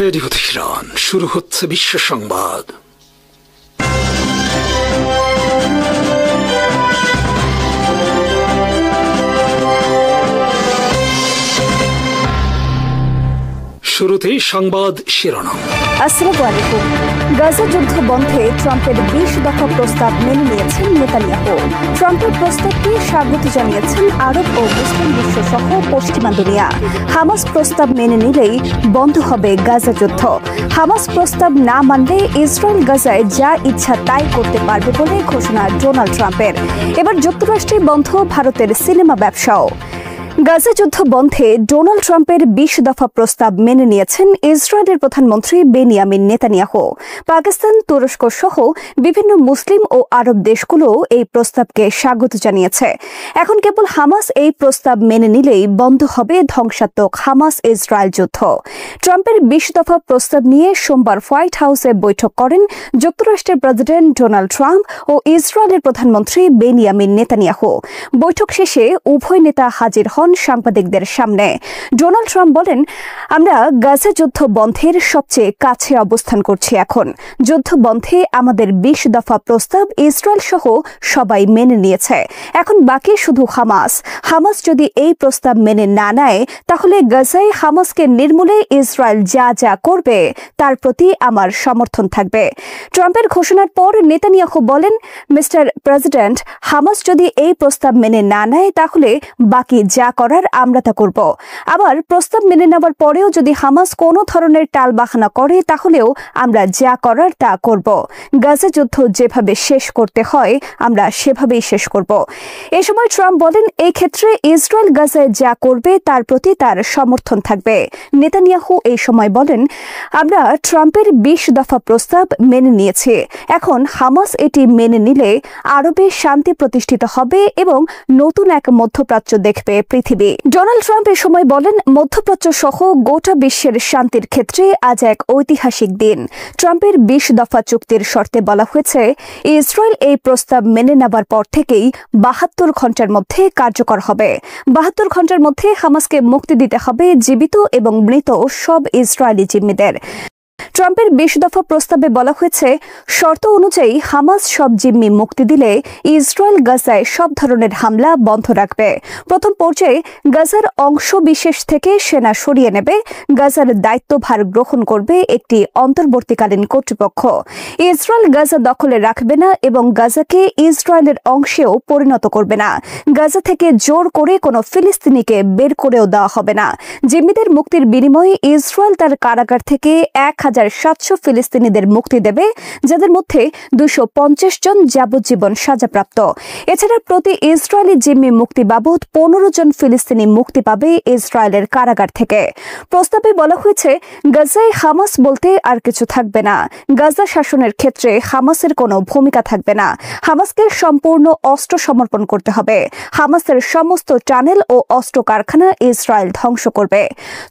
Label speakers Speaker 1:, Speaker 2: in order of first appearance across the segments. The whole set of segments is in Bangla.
Speaker 1: রেডিও তেহরান, শুরু হচ্ছে বিশ্ব সংবাদ। শুরুতেই সংবাদ শিরোনাম।
Speaker 2: আসসালামু আলাইকুম। গাজা যুদ্ধ বন্ধে ট্রাম্পের 20 দফা প্রস্তাব মেনে নিয়েছেন নেতানিয়াহু। ট্রাম্পের প্রস্তাবকে স্বাগত জানিয়েছেন আরব ও মুসলিম বিশ্ব সহ পশ্চিমা দুনিয়া। হামাস প্রস্তাব মেনে নিলেই বন্ধ হবে গাজা যুদ্ধ। হামাস প্রস্তাব না মানলে ইসরায়েল গাজায় যা ইচ্ছা তাই করতে পারবে বলে ঘোষণা ডোনাল্ড ট্রাম্পের। এবার যুক্তরাষ্ট্রে বন্ধ ভারতের সিনেমা ব্যবসাও। গাজা যুদ্ধ বন্ধে ডোনাল্ড ট্রাম্পের 20 দফা প্রস্তাব মেনে নিয়েছেন ইসরায়েলের প্রধানমন্ত্রী বেনিয়ামিন নেতানিয়াহু। পাকিস্তান, তুরস্ক সহ বিভিন্ন মুসলিম ও আরব দেশগুলো এই প্রস্তাবকে স্বাগত জানিয়েছে। এখন কেবল হামাস এই প্রস্তাব মেনে নিলেই বন্ধ হবে ধ্বংসাত্মক হামাস ইসরায়েল যুদ্ধ। ট্রাম্পের 20 দফা প্রস্তাব নিয়ে সোমবার হোয়াইট হাউসে বৈঠক করেন যুক্তরাষ্ট্রের প্রেসিডেন্ট ডোনাল্ড ট্রাম্প ও ইসরায়েলের প্রধানমন্ত্রী বেনিয়ামিন নেতানিয়াহু। বৈঠক শেষে উভয় নেতা হাজির হন সাংবাদিকদের সামনে। ডোনাল্ড ট্রাম্প বলেন, আমরা গাজা যুদ্ধ বন্ধের সবচেয়ে কাছে অবস্থান করছি। এখন যুদ্ধ বন্ধে আমাদের 20 দফা প্রস্তাব ইসরায়েল সহ সবাই মেনে নিয়েছে। এখন বাকি শুধু হামাস। হামাস যদি এই প্রস্তাব মেনে না নেয়, তাহলে গাজায় হামাসকে নির্মূলে ইসরায়েল যা যা করবে তার প্রতি আমার সমর্থন থাকবে। ট্রাম্পের ঘোষণার পর নেতানিয়াহু বলেন, মিস্টার প্রেসিডেন্ট, হামাস যদি এই প্রস্তাব মেনে না নেয়, তাহলে বাকি যা করার আমরা তা করব। আবার প্রস্তাব মেনে নেওয়ার পরেও যদি হামাস কোনো ধরনের টালবাহানা করে, তাহলেও আমরা যা করার তা করব। গাজা যুদ্ধ যেভাবে শেষ করতে হয় আমরা সেভাবেই শেষ করব। এ সময় ট্রাম্প বলেন, এই ক্ষেত্রে ইসরায়েল গাজায় যা করবে তার প্রতি তার সমর্থন থাকবে। নেতানিয়াহু এই সময় বলেন, আমরা ট্রাম্পের 20 দফা প্রস্তাব মেনে নিয়েছি। এখন হামাস এটি মেনে নিলে আরবে শান্তি প্রতিষ্ঠিত হবে এবং নতুন এক মধ্যপ্রাচ্য দেখবে পৃথিবী। ডোনাল্ড ট্রাম্প এ সময় বলেন, মধ্যপ্রাচ্য সহ গোটা বিশ্বের শান্তির ক্ষেত্রে আজ এক ঐতিহাসিক দিন। ট্রাম্পের 20 দফা চুক্তির শর্তে বলা হয়েছে, ইসরায়েল এই প্রস্তাব মেনে নেবার পর থেকেই 72 ঘণ্টার মধ্যে কার্যকর হবে। 72 ঘণ্টার মধ্যে হামাসকে মুক্তি দিতে হবে জীবিত এবং মৃত সব ইসরায়েলি জিম্মিদের। ট্রাম্পের 20 দফা প্রস্তাবে বলা হয়েছে, শর্ত অনুযায়ী হামাস সব জিম্মি মুক্তি দিলে ইসরায়েল গাজায় সব ধরনের হামলা বন্ধ রাখবে। প্রথম পর্যায়ে গাজার অংশ বিশেষ থেকে সেনা সরিয়ে নেবে। গাজার দায়িত্বভার গ্রহণ করবে একটি অন্তর্বর্তীকালীন কর্তৃপক্ষ। ইসরায়েল গাজা দখলে রাখবে না এবং গাজাকে ইসরায়েলের অংশেও পরিণত করবে না। গাজা থেকে জোর করে কোনো ফিলিস্তিনিকে বের করেও দেওয়া হবে না। জিম্মিদের মুক্তির বিনিময়ে ইসরায়েল তার কারাগার থেকে 1700 ফিলিস্তিনিদের মুক্তি দেবে, যাদের মধ্যে 250 জন যাবজ্জীবন সাজাপ্রাপ্ত। এছাড়া প্রতি ইসরায়েলি জিম্মি মুক্তি বাবদ 15 জন ফিলিস্তিনি মুক্তি পাবে ইসরায়েলের কারাগার থেকে। প্রস্তাবে বলা হয়েছে, গাজায় হামাস বলতে আর কিছু থাকবে না। গাজা শাসনের ক্ষেত্রে হামাসের কোনো ভূমিকা থাকবে না। হামাসকে সম্পূর্ণ অস্ত্র সমর্পণ করতে হবে। হামাসের সমস্ত টানেল ও অস্ত্র কারখানা ইসরায়েল ধ্বংস করবে।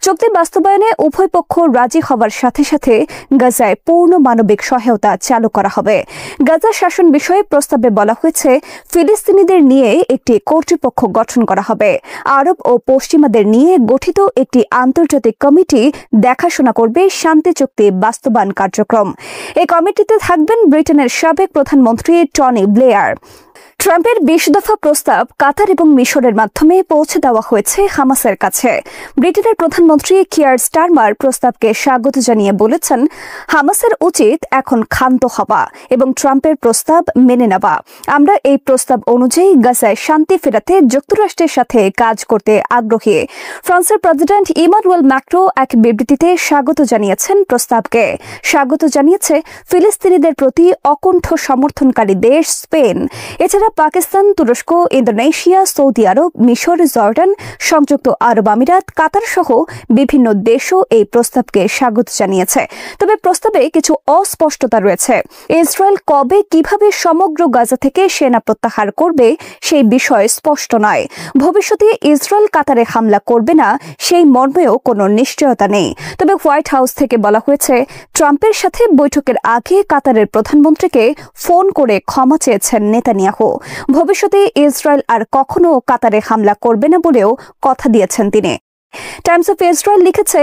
Speaker 2: চুক্তি বাস্তবায়নে উভয় পক্ষ রাজি হবার সাথে সাথে গাজায় পূর্ণ মানবিক সহায়তা চালু করা হবে। গাজা শাসন বিষয়ে প্রস্তাবে বলা হয়েছে, ফিলিস্তিনিদের নিয়ে একটি কর্তৃপক্ষ গঠন করা হবে। আরব ও পশ্চিমাদের নিয়ে গঠিত একটি আন্তর্জাতিক কমিটি দেখাশোনা করবে শান্তি চুক্তি বাস্তবায়ন কার্যক্রম। এই কমিটিতে থাকবেন ব্রিটেনের সাবেক প্রধানমন্ত্রী টনি ব্লেয়ার। ট্রাম্পের 20 দফা প্রস্তাব কাতার এবং মিশরের মাধ্যমে পৌঁছে দেওয়া হয়েছে হামাসের কাছে। ব্রিটেনের প্রধানমন্ত্রী কিয়ার স্টারমার প্রস্তাবকে স্বাগত জানিয়ে বলেছেন, হামাসের উচিত এখন ক্ষান্ত হওয়া এবং ট্রাম্পের প্রস্তাব মেনে নেওয়া। আমরা এই প্রস্তাব অনুযায়ী গাজায় শান্তি ফেরাতে যুক্তরাষ্ট্রের সাথে কাজ করতে আগ্রহী। ফ্রান্সের প্রেসিডেন্ট ইমানুয়েল ম্যাক্রো এক বিবৃতিতে স্বাগত জানিয়েছেন প্রস্তাবকে। স্বাগত জানিয়েছে ফিলিস্তিনিদের প্রতি অকুণ্ঠ সমর্থনকারী দেশ স্পেন। এছাড়া পাকিস্তান, তুরস্ক, ইন্দোনেশিয়া, সৌদি আরব, মিশর, জর্ডান, সংযুক্ত আরব আমিরাত, কাতার সহ বিভিন্ন দেশও এই প্রস্তাবকে স্বাগত জানিয়েছে। তবে প্রস্তাবে কিছু অস্পষ্টতা রয়েছে। ইসরায়েল কবে কিভাবে সমগ্র গাজা থেকে সেনা প্রত্যাহার করবে সেই বিষয় স্পষ্ট নয়। ভবিষ্যতে ইসরায়েল কাতারে হামলা করবে না সেই মর্মেও কোনো নিশ্চয়তা নেই। তবে হোয়াইট হাউস থেকে বলা হয়েছে, ট্রাম্পের সাথে বৈঠকের আগে কাতারের প্রধানমন্ত্রীকে ফোন করে ক্ষমা চেয়েছেন নেতানিয়াহু। ভবিষ্যতে ইসরায়েল আর কখনো কাতারে হামলা করবে না বলেও কথা দিয়েছেন তিনি। টাইমস অফ ইসরায়েল লিখেছে,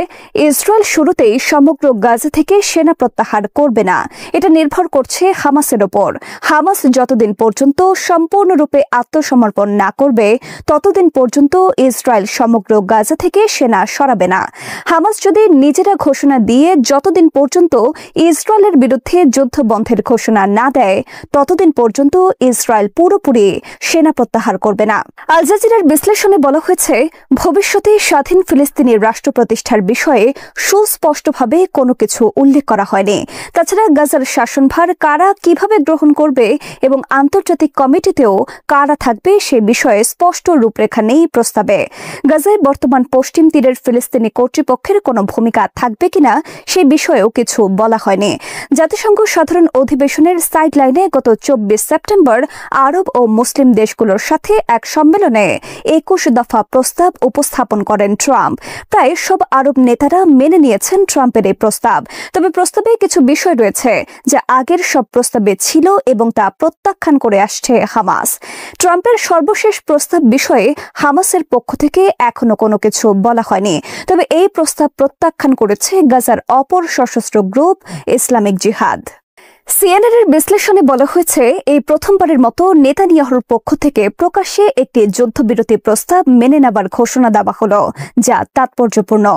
Speaker 2: ইসরায়েল শুরুতেই সমগ্র গাজা থেকে সেনা প্রত্যাহার করবে না। এটা নির্ভর করছে হামাসের ওপর। হামাস যতদিন পর্যন্ত সম্পূর্ণরূপে আত্মসমর্পণ না করবে ততদিন পর্যন্ত ইসরায়েল সমগ্র গাজা থেকে সেনা সরাবে না। হামাস যদি নিজেরা ঘোষণা দিয়ে যতদিন পর্যন্ত ইসরায়েলের বিরুদ্ধে যুদ্ধবন্ধের ঘোষণা না দেয় ততদিন পর্যন্ত ইসরায়েল পুরোপুরি সেনা প্রত্যাহার করবে না। আল জাজিরার বিশ্লেষণে বলা হয়েছে, ভবিষ্যতে স্বাধীন ফিলিস্তিনি রাষ্ট্র প্রতিষ্ঠার বিষয়ে সুস্পষ্টভাবে কোনো কিছু উল্লেখ করা হয়নি। তাছাড়া গাজার শাসনভার কারা কিভাবে গ্রহণ করবে এবং আন্তর্জাতিক কমিটিতেও কারা থাকবে সে বিষয়ে স্পষ্ট রূপরেখা নেই প্রস্তাবে। গাজায় বর্তমান পশ্চিম তীরের ফিলিস্তিনি কর্তৃপক্ষের কোনো ভূমিকা থাকবে কিনা সে বিষয়েও কিছু বলা হয়নি। জাতিসংঘ সাধারণ অধিবেশনের সাইডলাইনে গত 24 সেপ্টেম্বর আরব ও মুসলিম দেশগুলোর সাথে এক সম্মেলনে 21 দফা প্রস্তাব উপস্থাপন করেন ট্রাম্প। প্রায় সব আরব নেতারা মেনে নিয়েছেন ট্রাম্পের এই প্রস্তাব। তবে প্রস্তাবে কিছু বিষয় রয়েছে যা আগের সব প্রস্তাবে ছিল এবং তা প্রত্যাখ্যান করে আসছে হামাস। ট্রাম্পের সর্বশেষ প্রস্তাব বিষয়ে হামাসের পক্ষ থেকে এখনো কোনো কিছু বলা হয়নি। তবে এই প্রস্তাব প্রত্যাখ্যান করেছে গাজার অপর সশস্ত্র গ্রুপ ইসলামিক জিহাদ। সিএনএন এর বিশ্লেষণে বলা হয়েছে, এই প্রথমবারের মতো নেতানিয়াহুর পক্ষ থেকে প্রকাশ্যে একটি যুদ্ধবিরতি প্রস্তাব মেনে নেবার ঘোষণা দেওয়া হলো, যা তাৎপর্যপূর্ণ।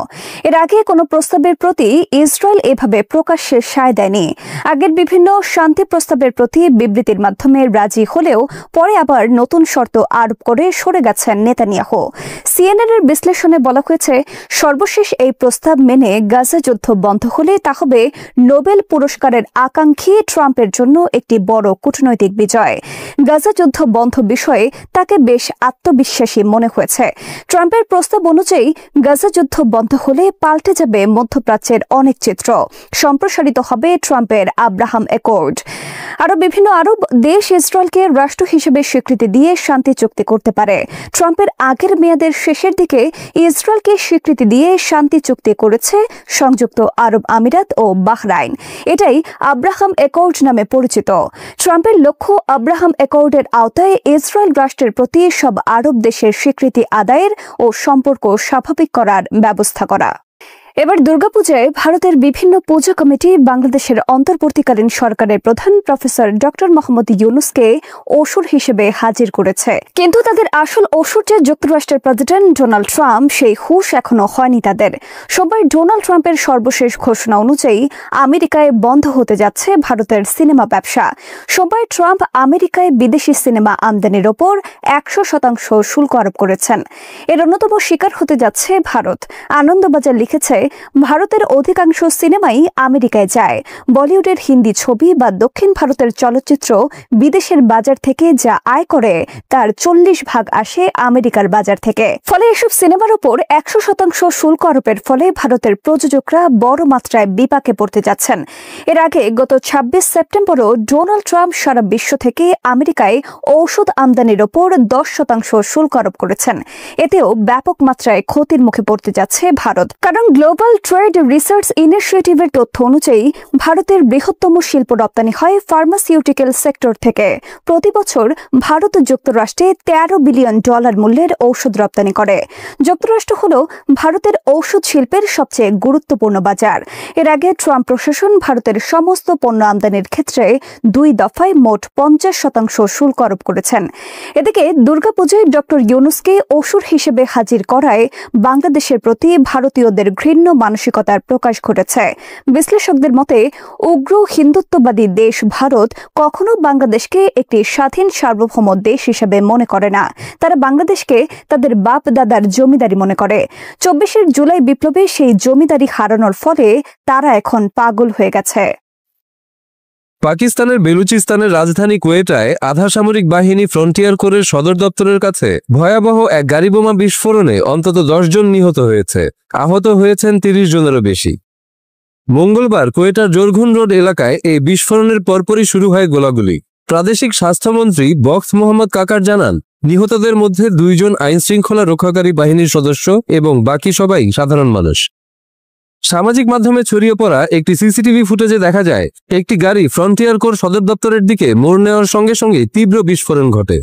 Speaker 2: এর আগে কোনো প্রস্তাবের প্রতি ইসরায়েল এভাবে প্রকাশ্যে সায় দেয়নি। আগের বিভিন্ন শান্তি প্রস্তাবের প্রতি বিবৃতির মাধ্যমে রাজি হলেও পরে আবার নতুন শর্ত আরোপ করে সরে গেছেন নেতানিয়াহু। সিএনএন এর বিশ্লেষণে বলা হয়েছে, সর্বশেষ এই প্রস্তাব মেনে গাজা যুদ্ধ বন্ধ হলে তা হবে নোবেল পুরস্কারের আকাঙ্ক্ষী ট্রাম্পের জন্য একটি বড় কূটনৈতিক বিজয়। গাজা যুদ্ধ বন্ধ বিষয়ে তাকে বেশ আত্মবিশ্বাসী মনে হয়েছে। ট্রাম্পের প্রস্তাব অনুযায়ী গাজা যুদ্ধ বন্ধ হলে পাল্টে যাবে মধ্যপ্রাচ্যের অনেক চিত্র। সম্প্রসারিত হবে ট্রাম্পের আব্রাহাম অ্যাকর্ড। আরও বিভিন্ন আরব দেশ ইসরায়েলকে রাষ্ট্র হিসেবে স্বীকৃতি দিয়ে শান্তি চুক্তি করতে পারে। ট্রাম্পের আগের মেয়াদের শেষের দিকে ইসরায়েলকে স্বীকৃতি দিয়ে শান্তি চুক্তি করেছে সংযুক্ত আরব আমিরাত ও বাহরাইন। এটাই আব্রাহাম অ্যাকর্ড নামে পরিচিত। ট্রাম্পের লক্ষ্য আব্রাহাম অ্যাকর্ডের আওতায় ইসরায়েল রাষ্ট্রের প্রতি সব আরব দেশের স্বীকৃতি আদায়ের ও সম্পর্ক স্বাভাবিক করার ব্যবস্থা করা। এবার দুর্গাপূজায় ভারতের বিভিন্ন পূজা কমিটি বাংলাদেশের অন্তর্বর্তীকালীন সরকারের প্রধান প্রফেসর ডক্টর মোহাম্মদ ইউনূসকে অসুর হিসেবে হাজির করেছে। কিন্তু তাদের আসল অসুর যে যুক্তরাষ্ট্রের প্রেসিডেন্ট ডোনাল্ড ট্রাম্প, সেই হুঁশ এখনো হয়নি তাদের। সোমবার ডোনাল্ড ট্রাম্পের সর্বশেষ ঘোষণা অনুযায়ী আমেরিকায় বন্ধ হতে যাচ্ছে ভারতের সিনেমা ব্যবসা। সোমবার ট্রাম্প আমেরিকায় বিদেশি সিনেমা আমদানির ওপর 100% শুল্ক আরোপ করেছেন। এর অন্যতম শিকার হতে যাচ্ছে ভারত। আনন্দবাজার লিখেছে, ভারতের অধিকাংশ সিনেমাই আমেরিকায় যায়। বলিউডের হিন্দি ছবি বা দক্ষিণ ভারতের চলচ্চিত্র বিদেশের বাজার থেকে যা আয় করে তার 40% আসে আমেরিকার বাজার থেকে। ফলে এসব সিনেমার উপর 100% শুল্ক আরোপের ফলে ভারতের প্রযোজকরা বড় মাত্রায় বিপাকে পড়তে যাচ্ছেন। এর আগে গত 26 সেপ্টেম্বরও ডোনাল্ড ট্রাম্প সারা বিশ্ব থেকে আমেরিকায় ঔষধ আমদানির ওপর 10% শুল্ক আরোপ করেছেন। এতেও ব্যাপক মাত্রায় ক্ষতির মুখে পড়তে যাচ্ছে ভারত। কারণ গ্লোবাল ট্রেড রিসার্চ ইনিশিয়েটিভের তথ্য অনুযায়ী ভারতের বৃহত্তম শিল্প রপ্তানি হয় ফার্মাসিউটিক্যাল সেক্টর থেকে। প্রতি বছর ভারত যুক্তরাষ্ট্রে $13 বিলিয়ন মূল্যের ঔষধ রপ্তানি করে। যুক্তরাষ্ট্র হল ভারতের ঔষধ শিল্পের সবচেয়ে গুরুত্বপূর্ণ বাজার। এর আগে ট্রাম্প প্রশাসন ভারতের সমস্ত পণ্য আমদানির ক্ষেত্রে 2 দফায় মোট 50% শুল্ক আরোপ করেছেন। এদিকে দুর্গাপূজায় ডক্টর ইউনূসকে অসুর হিসেবে হাজির করায় বাংলাদেশের প্রতি ভারতীয়দের ঘৃণ্য মানসিকতার প্রকাশ ঘটেছে। বিশ্লেষকদের মতে, উগ্র হিন্দুত্ববাদী দেশ ভারত কখনো বাংলাদেশকে একটি স্বাধীন সার্বভৌম দেশ হিসেবে মনে করে না। তারা বাংলাদেশকে তাদের বাপ দাদার জমিদারি মনে করে। 24 জুলাই বিপ্লবে সেই জমিদারি হারানোর ফলে তারা এখন পাগল হয়ে গেছে।
Speaker 3: পাকিস্তানের বেলুচিস্তানের রাজধানী কোয়েটায় আধা সামরিক বাহিনী ফ্রন্টিয়ার কোরের সদর দপ্তরের কাছে ভয়াবহ এক গাড়িবোমা বিস্ফোরণে অন্তত 10 জন নিহত হয়েছে। আহত হয়েছেন 30 জনেরও বেশি। মঙ্গলবার কোয়েটার জোরঘুন রোড এলাকায় এই বিস্ফোরণের পরপরই শুরু হয় গোলাগুলি। প্রাদেশিক স্বাস্থ্যমন্ত্রী বক্স মোহাম্মদ কাকার জানান, নিহতদের মধ্যে 2 জন আইনশৃঙ্খলা রক্ষাকারী বাহিনীর সদস্য এবং বাকি সবাই সাধারণ মানুষ। সামাজিক মাধ্যমে ছড়িয়ে পড়া একটি সিসিটিভি ফুটেজে দেখা যায় একটি গাড়ি ফ্রন্টিয়ার কোর সদর দপ্তরের দিকে মোড় নেওয়ার সঙ্গে সঙ্গে তীব্র বিস্ফোরণ ঘটে।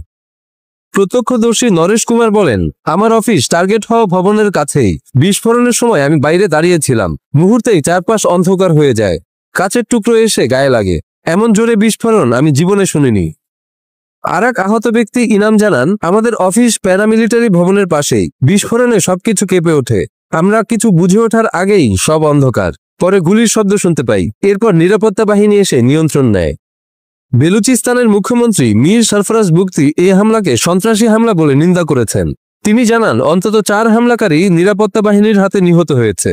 Speaker 3: প্রত্যক্ষদর্শী নরেশ কুমার বলেন, আমার অফিস টার্গেট হওয়া ভবনের কাছেই। বিস্ফোরণের সময় আমি বাইরে দাঁড়িয়েছিলাম। মুহূর্তেই চারপাশ অন্ধকার হয়ে যায়। কাচের টুকরো এসে গায়ে লাগে। এমন জোরে বিস্ফোরণ আমি জীবনে শুনিনি। আর এক আহত ব্যক্তি ইনাম জানান, আমাদের অফিস প্যারামিলিটারি ভবনের পাশেই। বিস্ফোরণে সবকিছু কেঁপে ওঠে। আমরা কিছু বুঝে ওঠার আগেই সব অন্ধকার। পরে গুলির শব্দ শুনতে পাই। এরপর নিরাপত্তা বাহিনী এসে নিয়ন্ত্রণ নেয়। বেলুচিস্তানের মুখ্যমন্ত্রী মীর সরফরাজ বুগতি এই হামলাকে সন্ত্রাসী হামলা বলে নিন্দা করেছেন। তিনি জানান, অন্তত 4 হামলাকারী নিরাপত্তা বাহিনীর হাতে নিহত হয়েছে।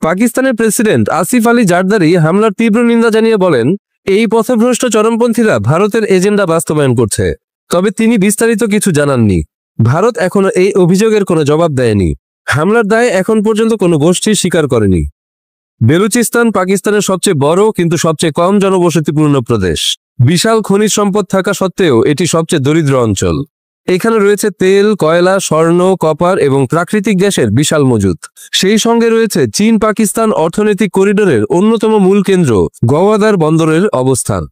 Speaker 3: পাকিস্তানের প্রেসিডেন্ট আসিফ আলী জারদারি হামলার তীব্র নিন্দা জানিয়ে বলেন, এই পথভ্রষ্ট চরমপন্থীরা ভারতের এজেন্ডা বাস্তবায়ন করছে। তবে তিনি বিস্তারিত কিছু জানাননি। ভারত এখনো এই অভিযোগের কোনো জবাব দেয়নি। হামলার দায় এখন পর্যন্ত কোনো গোষ্ঠী স্বীকার করেনি। বেলুচিস্তান পাকিস্তানের সবচেয়ে বড় কিন্তু সবচেয়ে কম জনবসতিপূর্ণ প্রদেশ। বিশাল খনিজ সম্পদ থাকা সত্ত্বেও এটি সবচেয়ে দরিদ্র অঞ্চল। এখানে রয়েছে তেল, কয়লা, স্বর্ণ, কপার এবং প্রাকৃতিক গ্যাসের বিশাল মজুদ। সেই সঙ্গে রয়েছে চীন পাকিস্তান অর্থনৈতিক করিডোরের অন্যতম মূল কেন্দ্র গওয়াদার বন্দরের অবস্থান।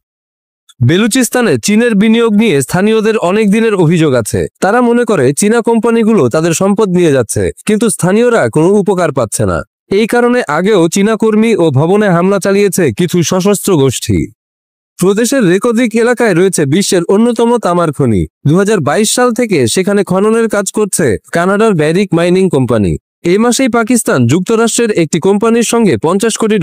Speaker 3: বেলুচিস্তানে চীনের বিনিয়োগ নিয়ে স্থানীয়দের অনেক দিনের অভিযোগ আছে। তারা মনে করে চীনা কোম্পানিগুলো তাদের সম্পদ নিয়ে যাচ্ছে, কিন্তু স্থানীয়রা কোনো উপকার পাচ্ছে না। এই কারণে আগেও চীনা কর্মী ও ভবনে হামলা চালিয়েছে কিছু সশস্ত্র গোষ্ঠী। প্রদেশের রেকর্ডিক এলাকায় রয়েছে বিশ্বের অন্যতম তামার খনি। 2022 সাল থেকে সেখানে খননের কাজ করছে কানাডার ব্যারিক মাইনিং কোম্পানি। এই মাসেই পাকিস্তান যুক্তরাষ্ট্রের একটি কোম্পানির সঙ্গে $50 কোটি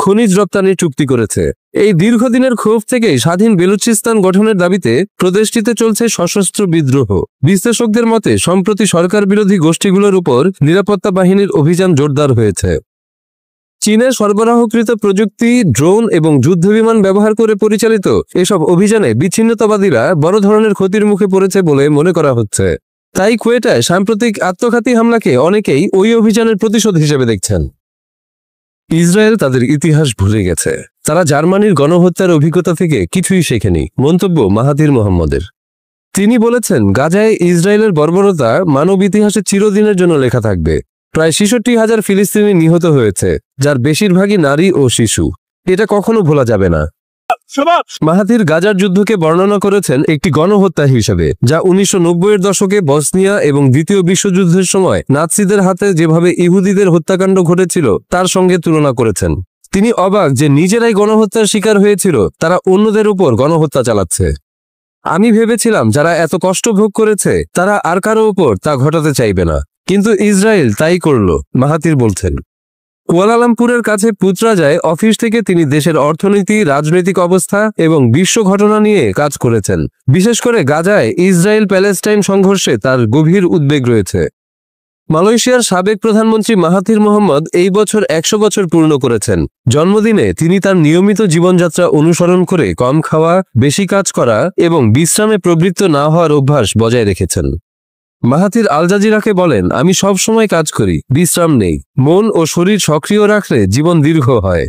Speaker 3: খনিজ রপ্তানির চুক্তি করেছে। এই দীর্ঘদিনের ক্ষোভ থেকেই স্বাধীন বেলুচিস্তান গঠনের দাবিতে প্রদেশটিতে চলছে সশস্ত্র বিদ্রোহ। বিশ্লেষকদের মতে সম্প্রতি সরকার বিরোধী গোষ্ঠীগুলোর উপর নিরাপত্তা বাহিনীর অভিযান জোরদার হয়েছে। চীনের সরবরাহকৃত প্রযুক্তি, ড্রোন এবং যুদ্ধবিমান ব্যবহার করে পরিচালিত এসব অভিযানে বিচ্ছিন্নতাবাদীরা বড় ধরনের ক্ষতির মুখে পড়েছে বলে মনে করা হচ্ছে। তাই কুয়েটায় সাম্প্রতিক আত্মঘাতী হামলাকে অনেকেই ওই অভিযানের প্রতিশোধ হিসেবে দেখছেন। ইসরায়েল তাদের ইতিহাস ভুলে গেছে। তারা জার্মানির গণহত্যার অভিজ্ঞতা থেকে কিছুই শেখেনি। মন্তব্য মাহাথির মোহাম্মদের। তিনি বলেছেন, গাজায় ইসরায়েলের বর্বরতা মানব ইতিহাসে চিরদিনের জন্য লেখা থাকবে। প্রায় 66,000 ফিলিস্তিনি নিহত হয়েছে, যার বেশিরভাগই নারী ও শিশু। এটা কখনো ভোলা যাবে না। মাহাথির গাজার যুদ্ধকে বর্ণনা করেছেন একটি গণহত্যা হিসেবে, যা 1990-এর দশকে বসনিয়া এবং দ্বিতীয় বিশ্বযুদ্ধের সময় নাৎসিদের হাতে যেভাবে ইহুদিদের হত্যাকাণ্ড ঘটেছিল তার সঙ্গে তুলনা করেছেন। তিনি অবাক যে নিজেরাই গণহত্যার শিকার হয়েছিল, তারা অন্যদের উপর গণহত্যা চালাচ্ছে। আমি ভেবেছিলাম যারা এত কষ্ট ভোগ করেছে তারা আর কারো উপর তা ঘটাতে চাইবে না, কিন্তু ইসরায়েল তাই করল, মাহাথির বলছেন। কুয়ালালামপুরের কাছে পুত্রাজায় অফিস থেকে তিনি দেশের অর্থনীতি, রাজনৈতিক অবস্থা এবং বিশ্ব ঘটনা নিয়ে কাজ করেছেন। বিশেষ করে গাজায় ইসরায়েল প্যালেস্টাইন সংঘর্ষে তার গভীর উদ্বেগ রয়েছে। মালয়েশিয়ার সাবেক প্রধানমন্ত্রী মাহাথির মোহাম্মদ এই বছর 100 বছর পূর্ণ করেছেন। জন্মদিনে তিনি তার নিয়মিত জীবনযাত্রা অনুসরণ করে কম খাওয়া, বেশি কাজ করা এবং বিশ্রামে প্রবৃত্ত না হওয়ার অভ্যাস বজায় রেখেছেন। মাহাথির আল জাজিরাকে বলেন, আমি সব সময় কাজ করি, বিশ্রাম নেই। মন ও শরীর সক্রিয় রাখলে জীবন দীর্ঘ হয়।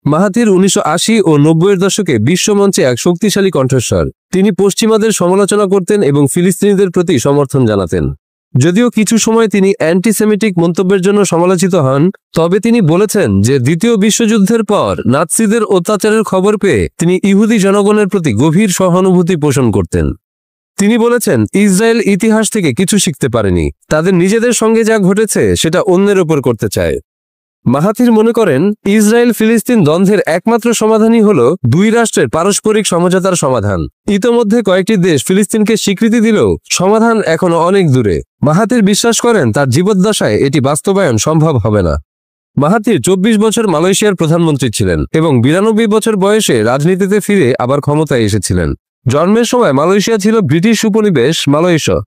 Speaker 3: মাহাথির 1980 ও 90-এর দশকে বিশ্বমঞ্চে এক শক্তিশালী কণ্ঠস্বর। তিনি পশ্চিমাদের সমালোচনা করতেন এবং ফিলিস্তিনিদের প্রতি সমর্থন জানাতেন। যদিও কিছু সময় তিনি অ্যান্টিসেমিটিক মন্তব্যের জন্য সমালোচিত হন, তবে তিনি বলেছেন যে দ্বিতীয় বিশ্বযুদ্ধের পর নাৎসিদের অত্যাচারের খবর পেয়ে তিনি ইহুদি জনগণের প্রতি গভীর সহানুভূতি পোষণ করতেন। তিনি বলেছেন, ইসরায়েল ইতিহাস থেকে কিছু শিখতে পারেনি, তাদের নিজেদের সঙ্গে যা ঘটেছে সেটা অন্যের ওপর করতে চায়। মাহাথির মনে করেন, ইসরায়েল ফিলিস্তিন দ্বন্দ্বের একমাত্র সমাধানই হল দুই রাষ্ট্রের পারস্পরিক সমঝোতার সমাধান। ইতোমধ্যে কয়েকটি দেশ ফিলিস্তিনকে স্বীকৃতি দিলেও সমাধান এখনো অনেক দূরে। মাহাথির বিশ্বাস করেন তার জীবদ্দশায় এটি বাস্তবায়ন সম্ভব হবে না। মাহাথির 24 বছর মালয়েশিয়ার প্রধানমন্ত্রী ছিলেন এবং 92 বছর বয়সে রাজনীতিতে ফিরে আবার ক্ষমতায় এসেছিলেন। জন্মের সময় মালয়েশিয়া ছিল ব্রিটিশ উপনিবেশ মালয়েশিয়া।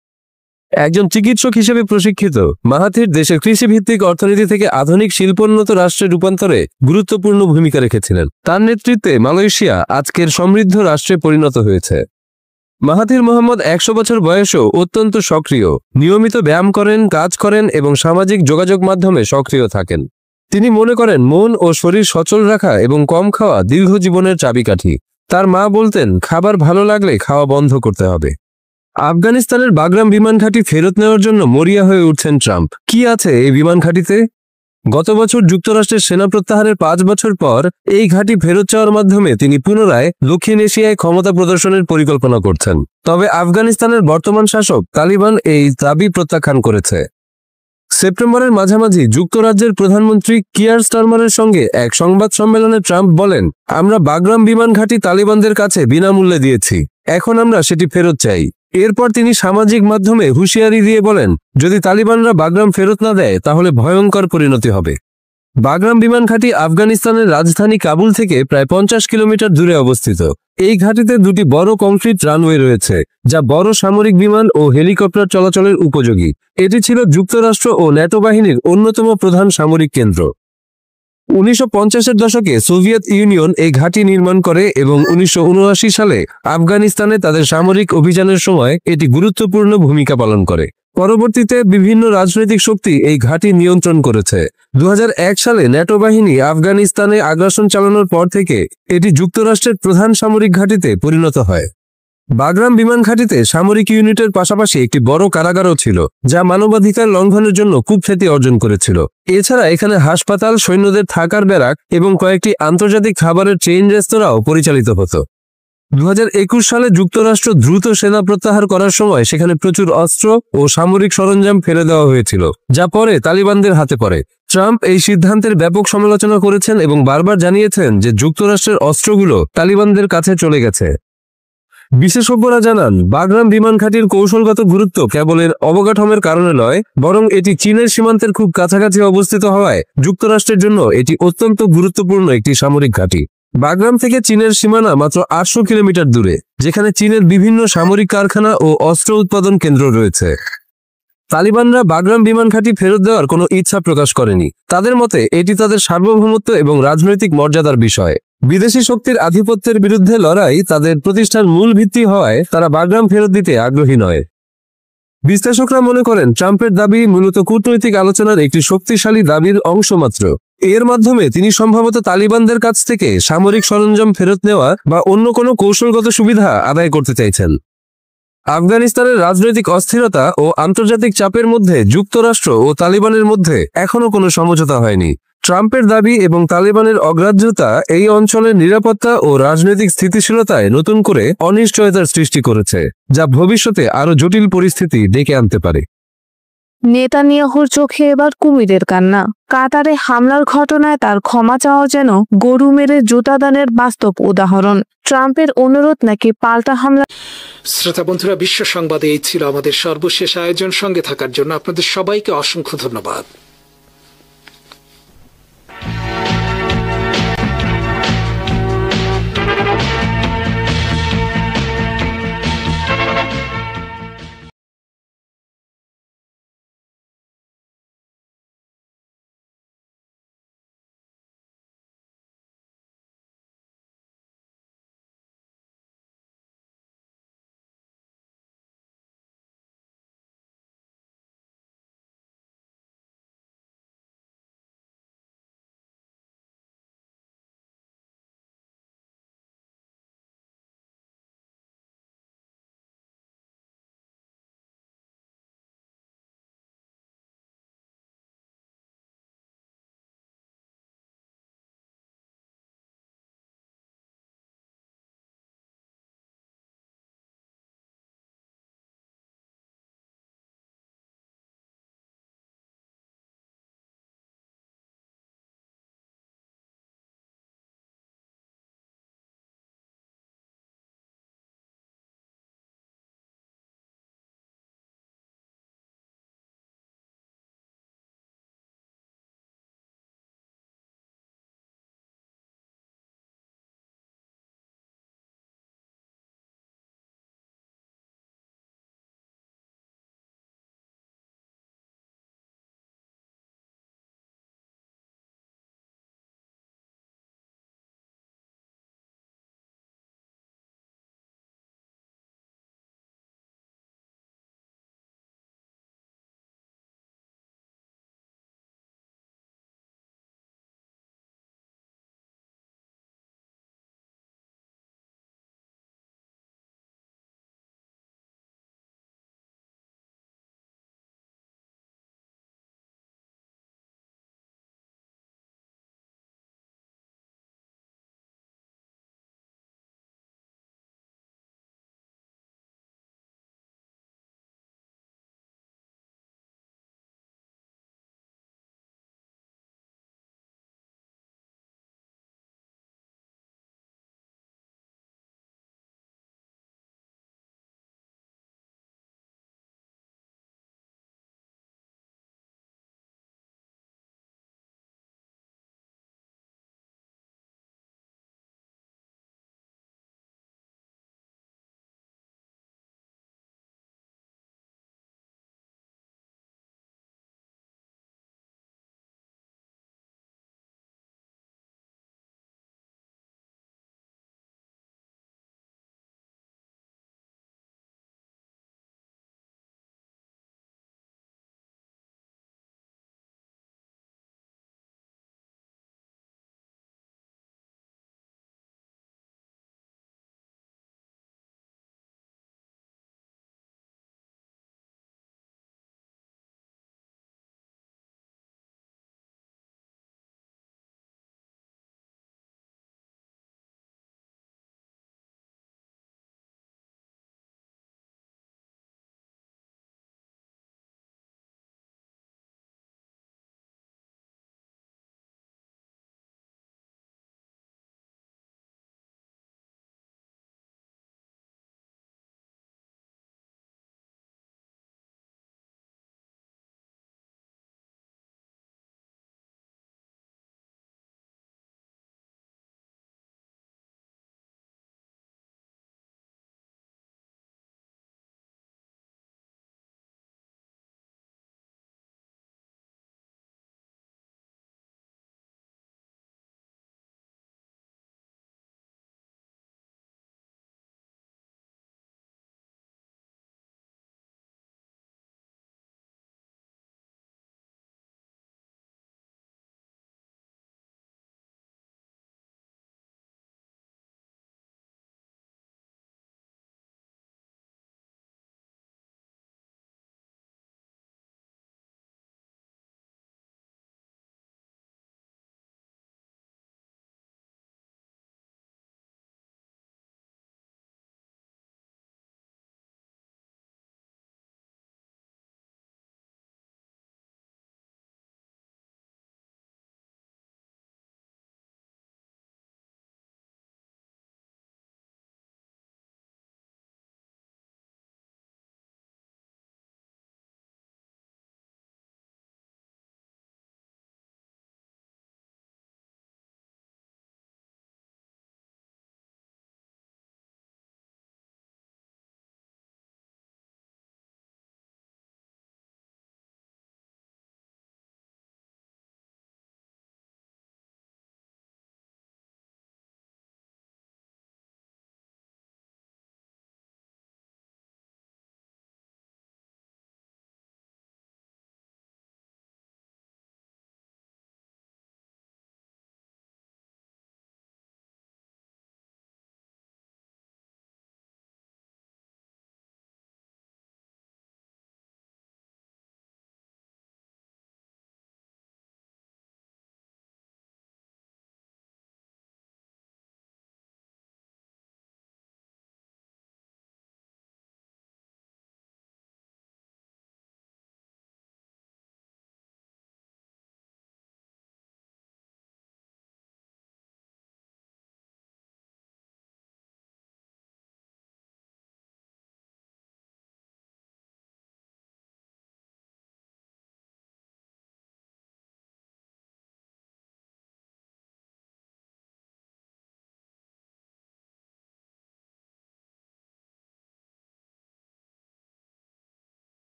Speaker 3: একজন চিকিৎসক হিসেবে প্রশিক্ষিত, মাহাথির দেশের কৃষিভিত্তিক অর্থনীতি থেকে আধুনিক শিল্পোন্নত রাষ্ট্রে রূপান্তরে গুরুত্বপূর্ণ ভূমিকা রেখেছিলেন। তার নেতৃত্বে মালয়েশিয়া আজকের সমৃদ্ধ রাষ্ট্রে পরিণত হয়েছে। মাহাথির মোহাম্মদ 100 বছর বয়সেও অত্যন্ত সক্রিয়। নিয়মিত ব্যায়াম করেন, কাজ করেন এবং সামাজিক যোগাযোগ মাধ্যমে সক্রিয় থাকেন। তিনি মনে করেন মন ও শরীর সচল রাখা এবং কম খাওয়া দীর্ঘ জীবনের চাবিকাঠি। তার মা বলতেন, খাবার ভালো লাগলে খাওয়া বন্ধ করতে হবে। আফগানিস্তানের বাগরাম বিমান ঘাঁটি ফেরত নেওয়ার জন্য মরিয়া হয়ে উঠছেন ট্রাম্প। কি আছে এই বিমান ঘাঁটিতে? গত বছর যুক্তরাষ্ট্রের সেনা প্রত্যাহারের 5 বছর পর এই ঘাঁটি ফেরত চাওয়ার মাধ্যমে তিনি পুনরায় দক্ষিণ এশিয়ায় ক্ষমতা প্রদর্শনের পরিকল্পনা করছেন। তবে আফগানিস্তানের বর্তমান শাসক তালিবান এই দাবি প্রত্যাখ্যান করেছে। সেপ্টেম্বরের মাঝামাঝি যুক্তরাজ্যের প্রধানমন্ত্রী কিয়ার স্টারমারের সঙ্গে এক সংবাদ সম্মেলনে ট্রাম্প বলেন, আমরা বাগরাম বিমান ঘাঁটি তালিবানদের কাছে বিনামূল্যে দিয়েছি, এখন আমরা সেটি ফেরত চাই। এরপর তিনি সামাজিক মাধ্যমে হুঁশিয়ারি দিয়ে বলেন, যদি তালিবানরা বাগরাম ফেরত না দেয় তাহলে ভয়ঙ্কর পরিণতি হবে। বাগরাম বিমান ঘাঁটি আফগানিস্তানের রাজধানী কাবুল থেকে প্রায় 50 কিলোমিটার দূরে অবস্থিত। এই ঘাঁটিতে দুটি বড় কংক্রিট রানওয়ে রয়েছে, যা বড় সামরিক বিমান ও হেলিকপ্টার চলাচলের উপযোগী। এটি ছিল যুক্তরাষ্ট্র ও ন্যাটো বাহিনীর অন্যতম প্রধান সামরিক কেন্দ্র। 1950-এর দশকে সোভিয়েত ইউনিয়ন এই ঘাঁটি নির্মাণ করে এবং 1979 সালে আফগানিস্তানে তাদের সামরিক অভিযানের সময় এটি গুরুত্বপূর্ণ ভূমিকা পালন করে। পরবর্তীতে বিভিন্ন রাজনৈতিক শক্তি এই ঘাঁটি নিয়ন্ত্রণ করেছে। 2001 সালে ন্যাটো বাহিনী আফগানিস্তানে আগ্রাসন চালানোর পর থেকে এটি যুক্তরাষ্ট্রের প্রধান সামরিক ঘাঁটিতে পরিণত হয়। বাগরাম বিমান ঘাঁটিতে সামরিক ইউনিটের পাশাপাশি একটি বড় কারাগারও ছিল, যা মানবাধিকার লঙ্ঘনের জন্য কুখ্যাতি অর্জন করেছিল। এছাড়া এখানে হাসপাতাল, সৈন্যদের থাকার ব্যারাক এবং কয়েকটি আন্তর্জাতিক খাবারের চেইন রেস্তোরাঁও পরিচালিত হতো। 2021 সালে যুক্তরাষ্ট্র দ্রুত সেনা প্রত্যাহার করার সময় সেখানে প্রচুর অস্ত্র ও সামরিক সরঞ্জাম ফেলে দেওয়া হয়েছিল, যা পরে তালিবানদের হাতে পড়ে। ট্রাম্প এই সিদ্ধান্তের ব্যাপক সমালোচনা করেছেন এবং বারবার জানিয়েছেন যে যুক্তরাষ্ট্রের অস্ত্রগুলো তালিবানদের কাছে চলে গেছে। বিশেষজ্ঞরা জানান, বাগরাম বিমান ঘাঁটির কৌশলগত গুরুত্ব কেবল এর অবকাঠামোর কারণে নয়, বরং এটি চীনের সীমান্তের খুব কাছাকাছি অবস্থিত হওয়ায় যুক্তরাষ্ট্রের জন্য এটি অত্যন্ত গুরুত্বপূর্ণ একটি সামরিক ঘাঁটি। বাগরাম থেকে চীনের সীমানা মাত্র 800 কিলোমিটার দূরে, যেখানে চীনের বিভিন্ন সামরিক কারখানা ও অস্ত্র উৎপাদন কেন্দ্র রয়েছে। তালিবানরা বাগরাম বিমান ঘাঁটি ফেরত দেওয়ার কোনো ইচ্ছা প্রকাশ করেনি। তাদের মতে এটি তাদের সার্বভৌমত্ব এবং রাজনৈতিক মর্যাদার বিষয়। বিদেশি শক্তির আধিপত্যের বিরুদ্ধে লড়াই তাদের প্রতিষ্ঠার মূল ভিত্তি হওয়ায় তারা বাগরাম ফেরত দিতে আগ্রহী নয়। বিশ্লেষকরা মনে করেন, ট্রাম্পের দাবি মূলত কূটনৈতিক আলোচনার একটি শক্তিশালী দাবির অংশ মাত্র। এর মাধ্যমে তিনি সম্ভবত তালিবানদের কাছ থেকে সামরিক সরঞ্জাম ফেরত নেওয়া বা অন্য কোনো কৌশলগত সুবিধা আদায় করতে চাইছেন। আফগানিস্তানের রাজনৈতিক অস্থিরতা ও আন্তর্জাতিক চাপের মধ্যে যুক্তরাষ্ট্র ও তালিবানের মধ্যে এখনও কোনো সমঝোতা হয়নি। ট্রাম্পের দাবি এবং তালিবানের অগ্রাহ্যতা এই অঞ্চলের নিরাপত্তা ও রাজনৈতিক স্থিতিশীলতায় নতুন করে অনিশ্চয়তার সৃষ্টি করেছে, যা ভবিষ্যতে আরও জটিল পরিস্থিতি ডেকে আনতে পারে।
Speaker 4: নেতানিয়াহুর চোখে এবার কুমিরের কান্না। কাতারে হামলার ঘটনায় তার ক্ষমা চাওয়া যেন গরু মেরে জুতাদানের বাস্তব উদাহরণ। ট্রাম্পের অনুরোধ নাকি পাল্টা হামলা?
Speaker 1: শ্রোতা বন্ধুরা, বিশ্ব সংবাদে এই ছিল আমাদের সর্বশেষ আয়োজন। সঙ্গে থাকার জন্য আপনাদের সবাইকে অসংখ্য ধন্যবাদ।